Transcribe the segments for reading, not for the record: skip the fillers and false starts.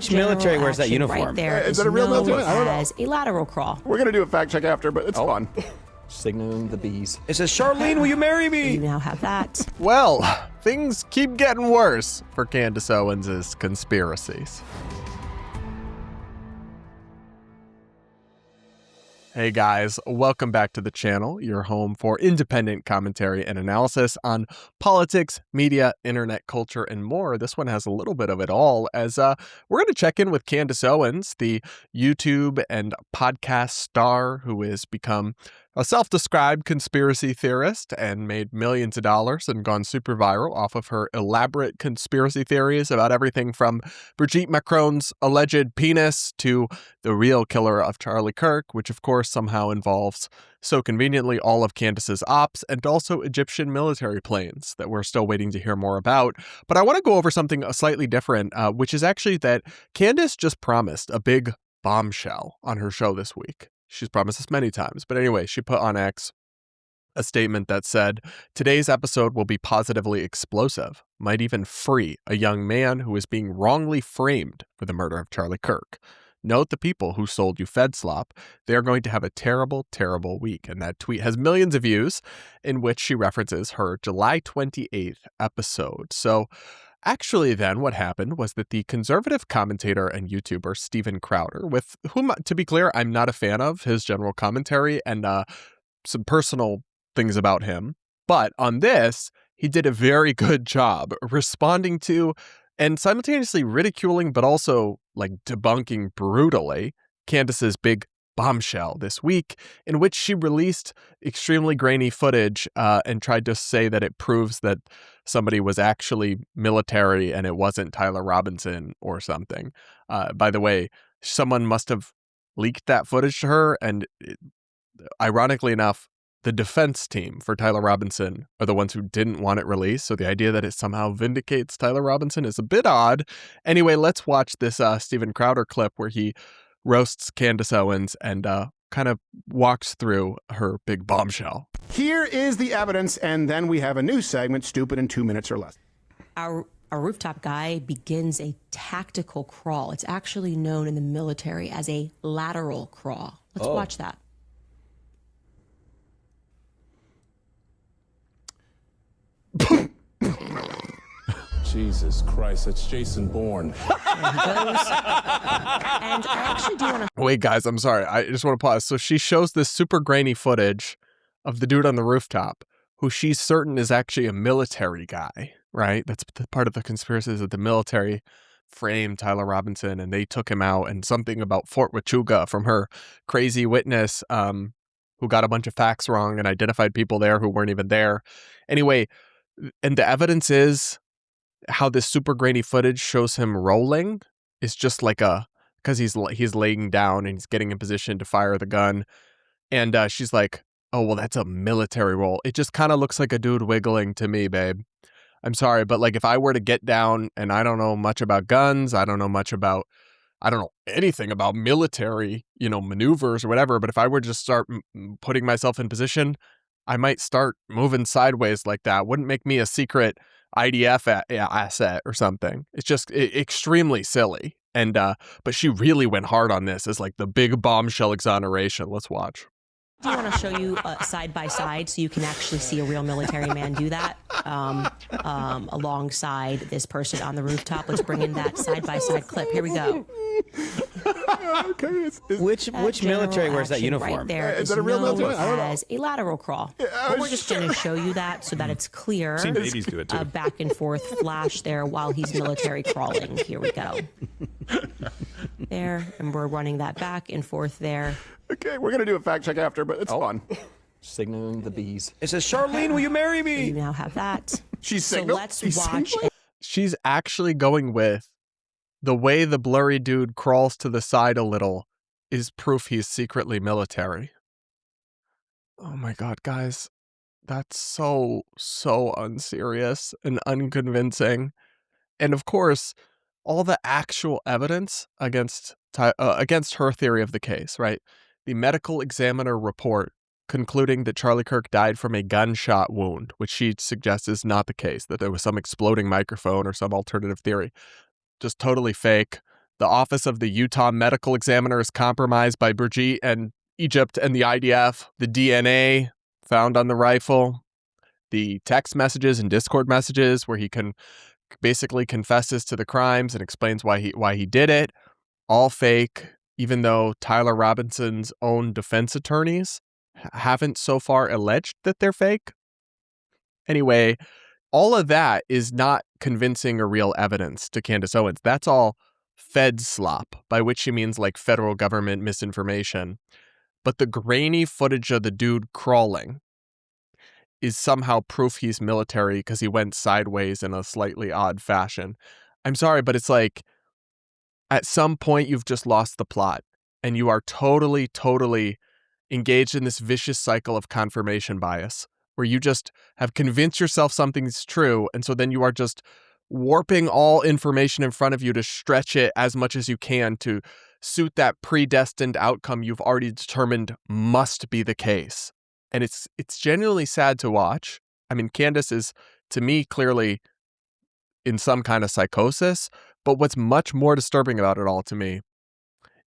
Which military wears that uniform? Right there is that a real military? I don't know. as a lateral crawl. We're going to do a fact check after, but it's fun. Signaling the bees. It says, Charlene, will you marry me? You now have that. Well, things keep getting worse for Candace Owens' conspiracies. Hey guys, welcome back to the channel, your home for independent commentary and analysis on politics, media, internet culture, and more. This one has a little bit of it all, as we're going to check in with Candace Owens, the YouTube and podcast star who has become a self-described conspiracy theorist and made millions of dollars and gone super viral off of her elaborate conspiracy theories about everything from Brigitte Macron's alleged penis to the real killer of Charlie Kirk, which of course somehow involves, so conveniently, all of Candace's ops and also Egyptian military planes that we're still waiting to hear more about. But I want to go over something slightly different, which is actually that Candace just promised a big bombshell on her show this week. She's promised this many times. But anyway, she put on X a statement that said, "Today's episode will be positively explosive, might even free a young man who is being wrongly framed for the murder of Charlie Kirk. Note the people who sold you FedSlop. They are going to have a terrible, terrible week." And that tweet has millions of views, in which she references her July 28th episode. So actually, then, what happened was that the conservative commentator and YouTuber Steven Crowder, with whom, to be clear, I'm not a fan of his general commentary and some personal things about him, but on this, he did a very good job responding to and simultaneously ridiculing, but also like debunking brutally Candace's big bombshell this week, in which she released extremely grainy footage and tried to say that it proves that somebody was actually military and it wasn't Tyler Robinson or something. By the way, someone must have leaked that footage to her, and ironically enough, the defense team for Tyler Robinson are the ones who didn't want it released, so the idea that it somehow vindicates Tyler Robinson is a bit odd. Anyway, let's watch this Steven Crowder clip where he roasts Candace Owens and kind of walks through her big bombshell. Here is the evidence, and then we have a new segment, Stupid in 2 minutes or less. Our rooftop guy begins a tactical crawl. It's actually known in the military as a lateral crawl. Let's watch that. Jesus Christ, it's Jason Bourne. There he goes. And I actually do want to... Wait, guys, I'm sorry. I just want to pause. So she shows this super grainy footage of the dude on the rooftop, who she's certain is actually a military guy, right? That's part of the conspiracy, is that the military framed Tyler Robinson and they took him out, and something about Fort Huachuca from her crazy witness who got a bunch of facts wrong and identified people there who weren't even there. Anyway, and the evidence is how this super grainy footage shows him rolling is just like because he's laying down and he's getting in position to fire the gun. And she's like, "Oh, well, that's a military roll. It just kind of looks like a dude wiggling to me, babe. I'm sorry, but like if I were to get down and I don't know much about guns, I don't know anything about military, maneuvers or whatever, but if I were to just start putting myself in position, I might start moving sideways like that. Wouldn't make me a secret IDF asset or something. It's just extremely silly." And but she really went hard on this as like the big bombshell exoneration. Let's watch. I want to show you side by side so you can actually see a real military man do that alongside this person on the rooftop. Let's bring in that side by side clip. Here we go. Okay, Which military wears that uniform? Right there is that a real military? I don't know. As a lateral crawl. But we're just going to show you that so that it's clear. I've seen babies do it too. Back and forth flash there while he's military crawling. Here we go. There, and we're running that back and forth there. Okay, we're going to do a fact check after, but it's fun. Signaling the bees. It says, Charlene, will you marry me? You now have that. She's so signaled. let's watch. She's actually going with the way the blurry dude crawls to the side a little is proof he's secretly military. Oh my God, guys. That's so unserious and unconvincing. And of course, all the actual evidence against her theory of the case, right? The medical examiner report concluding that Charlie Kirk died from a gunshot wound, which she suggests is not the case, that there was some exploding microphone or some alternative theory. Just totally fake. The office of the Utah medical examiner is compromised by Brigitte and Egypt and the IDF. The DNA found on the rifle. The text messages and Discord messages where he basically confesses to the crimes and explains why he did it. All fake, even though Tyler Robinson's own defense attorneys haven't so far alleged that they're fake. Anyway, all of that is not convincing or real evidence to Candace Owens. That's all Fed slop, by which she means like federal government misinformation. But the grainy footage of the dude crawling is somehow proof he's military because he went sideways in a slightly odd fashion. I'm sorry, but it's like at some point you've just lost the plot and you are totally, totally engaged in this vicious cycle of confirmation bias where you just have convinced yourself something's true. And so then you are just warping all information in front of you to stretch it as much as you can to suit that predestined outcome you've already determined must be the case. And it's genuinely sad to watch. I mean, Candace is, to me, clearly in some kind of psychosis. But what's much more disturbing about it all to me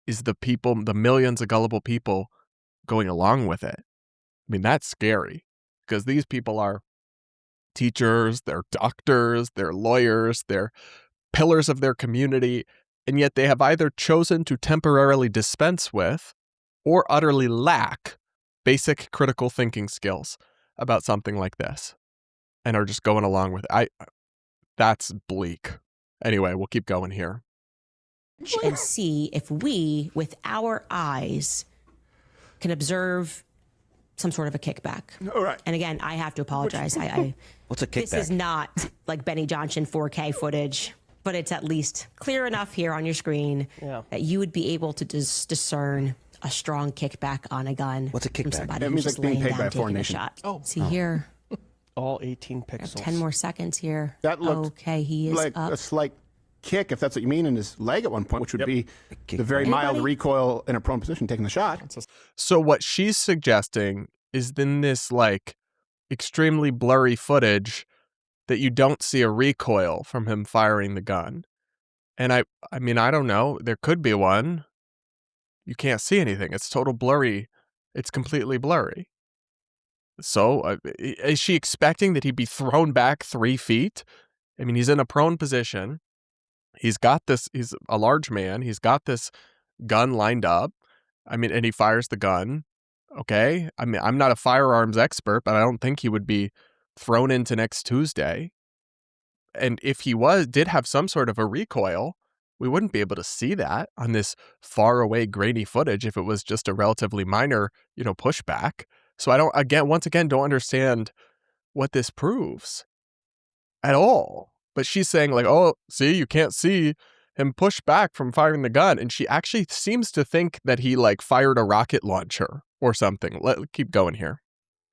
is the millions of gullible people going along with it. I mean, that's scary because these people are teachers, they're doctors, they're lawyers, they're pillars of their community. And yet they have either chosen to temporarily dispense with or utterly lack basic critical thinking skills about something like this and are just going along with it. That's bleak. Anyway, we'll keep going here. And see if we, with our eyes, can observe some sort of a kickback. All right. And again, I have to apologize. What's a kickback? This is not like Benny Johnson 4K footage, but it's at least clear enough here on your screen that you would be able to discern a strong kickback on a gun. What's a kickback? From somebody That who's means just like being laying paid by down a foreign taking a nation. shot. See here. All 18 I have pixels. 10 more seconds here. That looked okay. He is like up. a slight kick, if that's what you mean, in his leg at one point, which would be the very Anybody? mild recoil in a prone position, taking the shot. So what she's suggesting is in this like extremely blurry footage that you don't see a recoil from him firing the gun. And I mean, I don't know. There could be one. You can't see anything. It's total blurry. It's completely blurry. So is she expecting that he'd be thrown back 3 feet? I mean, he's in a prone position. He's a large man. He's got this gun lined up. I mean, and he fires the gun. Okay. I mean, I'm not a firearms expert, but I don't think he would be thrown into next Tuesday. And if he did have some sort of a recoil, we wouldn't be able to see that on this far away grainy footage if it was just a relatively minor, pushback. So I don't understand what this proves at all. But she's saying like, oh, see, you can't see him push back from firing the gun. And she actually seems to think that he like fired a rocket launcher or something. Keep going here.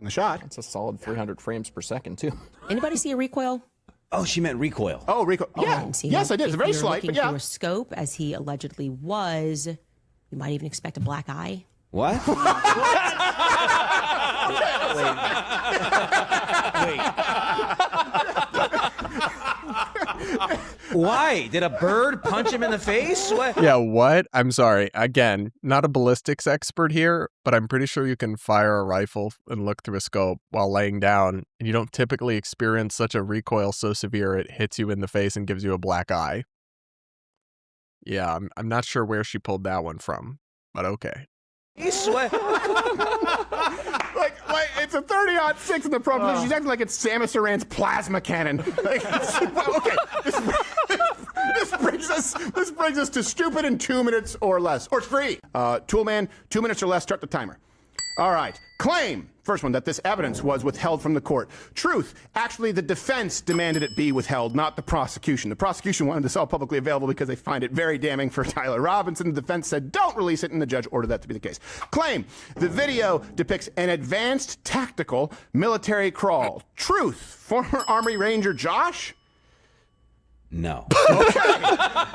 The shot. That's a solid 300 frames per second, too. Anybody see a recoil? Oh, she meant recoil. Oh, recoil. Yeah. didn't see Yes, him. I did. It's If very you're slight, looking but yeah. through a scope, as he allegedly was, you might even expect a black eye. What? Why? Did a bird punch him in the face? What? Yeah, what? I'm sorry. Again, not a ballistics expert here, but I'm pretty sure you can fire a rifle and look through a scope while laying down, and you don't typically experience such a recoil so severe it hits you in the face and gives you a black eye. Yeah, I'm not sure where she pulled that one from, but okay. like it's a 30-06 in the prone position. She's acting like it's Samus Aran's plasma cannon. Like, okay, this brings us to stupid in 2 minutes or less, or 3. Toolman, 2 minutes or less. Start the timer. All right. Claim, first one, that this evidence was withheld from the court. Truth, actually the defense demanded it be withheld, not the prosecution. The prosecution wanted this all publicly available because they find it very damning for Tyler Robinson. The defense said don't release it, and the judge ordered that to be the case. Claim, the video depicts an advanced tactical military crawl. Truth, former Army Ranger Josh? No. Okay.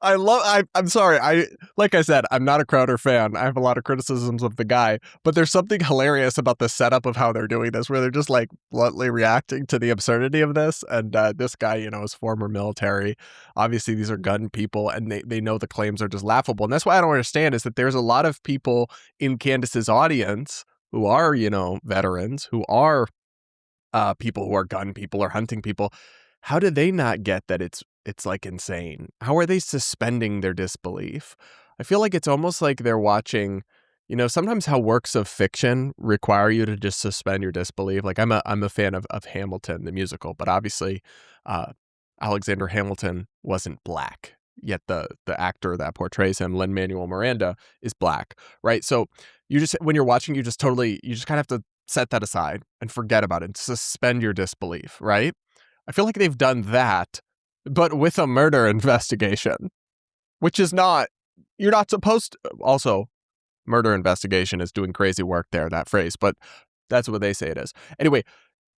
I'm sorry. Like I said, I'm not a Crowder fan. I have a lot of criticisms of the guy, but there's something hilarious about the setup of how they're doing this, where they're just like bluntly reacting to the absurdity of this. And this guy, is former military. Obviously, these are gun people, and they know the claims are just laughable. And that's why I don't understand is that there's a lot of people in Candace's audience who are, veterans, who are people who are gun people or hunting people. How do they not get that it's like insane? How are they suspending their disbelief? I feel like it's almost like they're watching, sometimes how works of fiction require you to just suspend your disbelief. Like I'm a fan of Hamilton, the musical, but obviously Alexander Hamilton wasn't black. Yet the actor that portrays him, Lin-Manuel Miranda, is black, right? So when you're watching, you just kind of have to set that aside and forget about it, suspend your disbelief, right? I feel like they've done that, but with a murder investigation, which is you're not supposed to. Also, murder investigation is doing crazy work there, that phrase, but that's what they say it is. Anyway,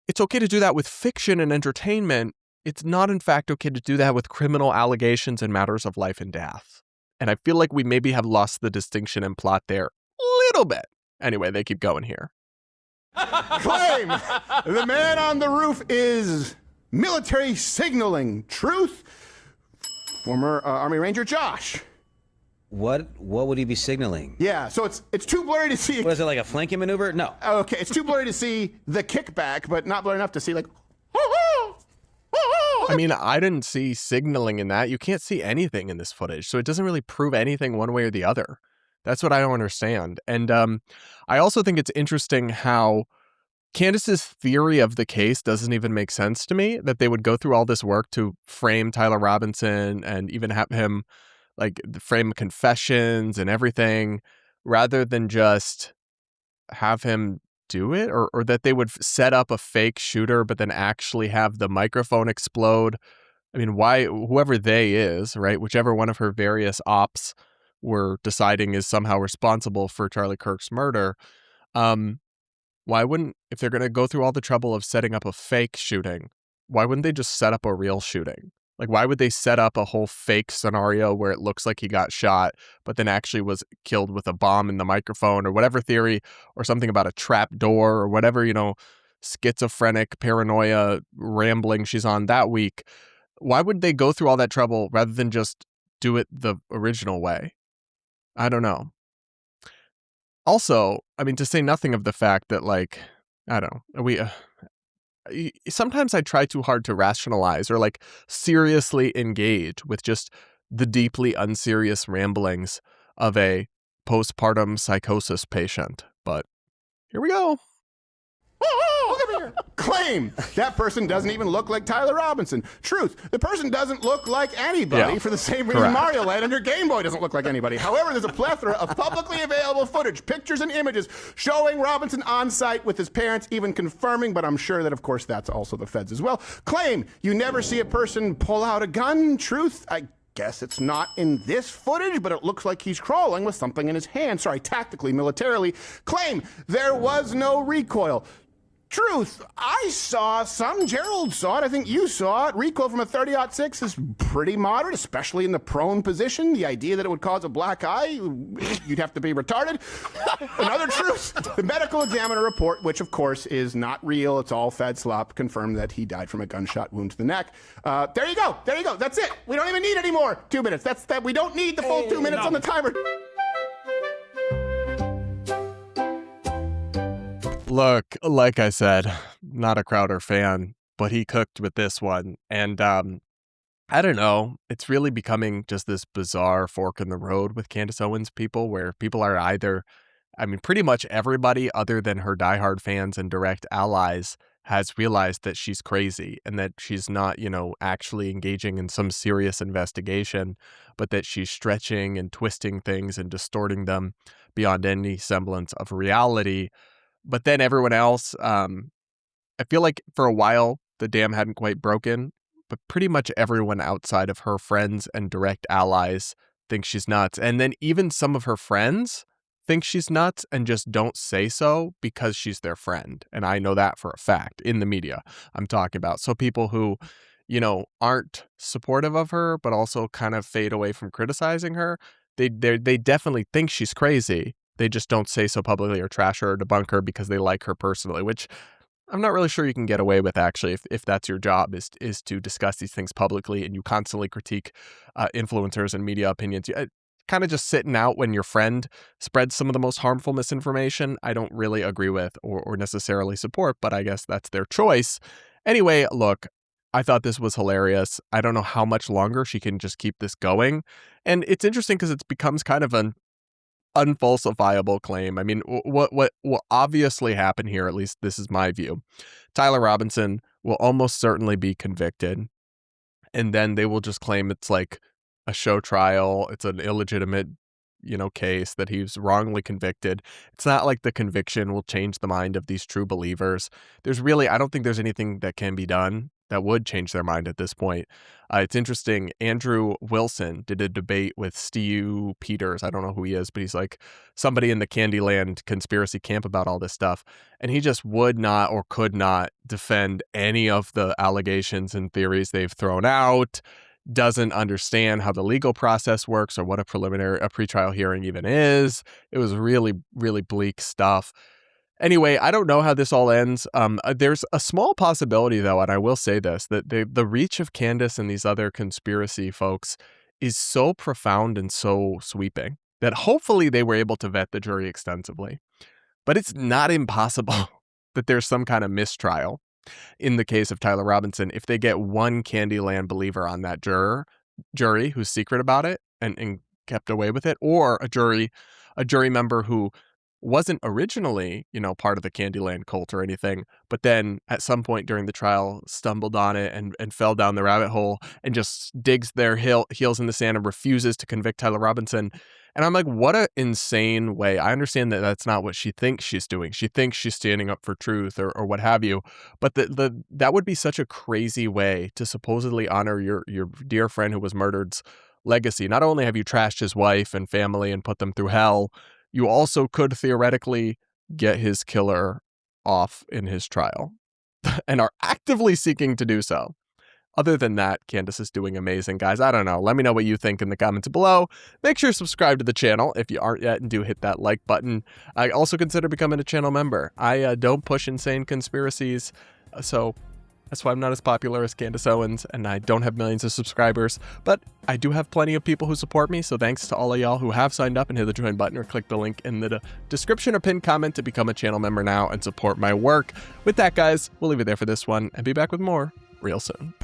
it's okay to do that with fiction and entertainment. It's not, in fact, okay to do that with criminal allegations and matters of life and death. And I feel like we maybe have lost the distinction and plot there a little bit. Anyway, they keep going here. Claim the man on the roof is military signaling. Truth. Former Army Ranger Josh. What would he be signaling? Yeah, so it's too blurry to see. What is it, like a flanking maneuver? No. Okay, it's too blurry to see the kickback, but not blurry enough to see I mean, I didn't see signaling in that. You can't see anything in this footage, so it doesn't really prove anything one way or the other. That's what I don't understand. And I also think it's interesting how Candace's theory of the case doesn't even make sense to me, that they would go through all this work to frame Tyler Robinson and even have him frame confessions and everything, rather than just have him do it, or that they would set up a fake shooter but then actually have the microphone explode. I mean, why, whoever they is, right, whichever one of her various ops were deciding is somehow responsible for Charlie Kirk's murder, why wouldn't, if they're going to go through all the trouble of setting up a fake shooting, why wouldn't they just set up a real shooting? Like, why would they set up a whole fake scenario where it looks like he got shot, but then actually was killed with a bomb in the microphone, or whatever theory, or something about a trap door, or whatever, schizophrenic paranoia rambling she's on that week? Why would they go through all that trouble rather than just do it the original way? I don't know. Also, I mean, to say nothing of the fact that, I don't know, sometimes I try too hard to rationalize or seriously engage with just the deeply unserious ramblings of a postpartum psychosis patient. But here we go. Look at here. Claim that person doesn't even look like Tyler Robinson. Truth, the person doesn't look like anybody for the same reason Correct. Mario Land on your Game Boy doesn't look like anybody. However, there's a plethora of publicly available footage, pictures and images showing Robinson on site with his parents, even confirming, but I'm sure that, of course, that's also the feds as well. Claim you never see a person pull out a gun. Truth, I guess it's not in this footage, but it looks like he's crawling with something in his hand. Sorry, tactically, militarily. Claim there was no recoil. Truth, I saw some, Gerald saw it, I think you saw it. Recoil from a 30-06 is pretty moderate, especially in the prone position. The idea that it would cause a black eye, you'd have to be retarded. Another truth, the medical examiner report, which of course is not real, it's all fed slop, confirmed that he died from a gunshot wound to the neck. There you go, that's it. We don't even need any more 2 minutes. We don't need the full 2 minutes on the timer. Look, like I said, not a Crowder fan, but he cooked with this one. And I don't know, it's really becoming just this bizarre fork in the road with Candace Owens people, where people are either, I mean, pretty much everybody other than her diehard fans and direct allies has realized that she's crazy and that she's not, actually engaging in some serious investigation, but that she's stretching and twisting things and distorting them beyond any semblance of reality. But then everyone else, I feel like for a while, the dam hadn't quite broken, but pretty much everyone outside of her friends and direct allies thinks she's nuts. And then even some of her friends think she's nuts and just don't say so because she's their friend. And I know that for a fact in the media I'm talking about. So people who, aren't supportive of her, but also kind of fade away from criticizing her. They definitely think she's crazy. They just don't say so publicly or trash her or debunk her because they like her personally, which I'm not really sure you can get away with, actually, if that's your job, is to discuss these things publicly and you constantly critique influencers and media opinions. Kind of just sitting out when your friend spreads some of the most harmful misinformation, I don't really agree with or necessarily support, but I guess that's their choice. Anyway, look, I thought this was hilarious. I don't know how much longer she can just keep this going. And it's interesting because it becomes kind of an unfalsifiable claim. I mean, what will obviously happen here, at least this is my view, Tyler Robinson will almost certainly be convicted. And then they will just claim it's like a show trial. It's an illegitimate, case that he was wrongly convicted. It's not like the conviction will change the mind of these true believers. I don't think there's anything that can be done that would change their mind at this point. It's interesting. Andrew Wilson did a debate with Stu Peters. I don't know who he is, but he's like somebody in the Candyland conspiracy camp about all this stuff. And he just would not or could not defend any of the allegations and theories they've thrown out, doesn't understand how the legal process works or what a pretrial hearing even is. It was really, really bleak stuff. Anyway, I don't know how this all ends. There's a small possibility, though, and I will say this, that the reach of Candace and these other conspiracy folks is so profound and so sweeping that hopefully they were able to vet the jury extensively. But it's not impossible that there's some kind of mistrial in the case of Tyler Robinson if they get one Candyland believer on that jury who's secret about it and kept away with it, or a jury member who wasn't originally, part of the Candyland cult or anything, but then at some point during the trial stumbled on it and fell down the rabbit hole and just digs their heels in the sand and refuses to convict Tyler Robinson. And I'm like, what an insane way. I understand that that's not what she thinks she's doing. She thinks she's standing up for truth or what have you. But that would be such a crazy way to supposedly honor your dear friend who was murdered's legacy. Not only have you trashed his wife and family and put them through hell, you also could theoretically get his killer off in his trial and are actively seeking to do so. Other than that, Candace is doing amazing, guys. I don't know. Let me know what you think in the comments below. Make sure to subscribe to the channel if you aren't yet, and do hit that like button. I also consider becoming a channel member. I don't push insane conspiracies, so that's why I'm not as popular as Candace Owens, and I don't have millions of subscribers, but I do have plenty of people who support me, so thanks to all of y'all who have signed up and hit the join button or click the link in the description or pinned comment to become a channel member now and support my work. With that, guys, we'll leave it there for this one and be back with more real soon.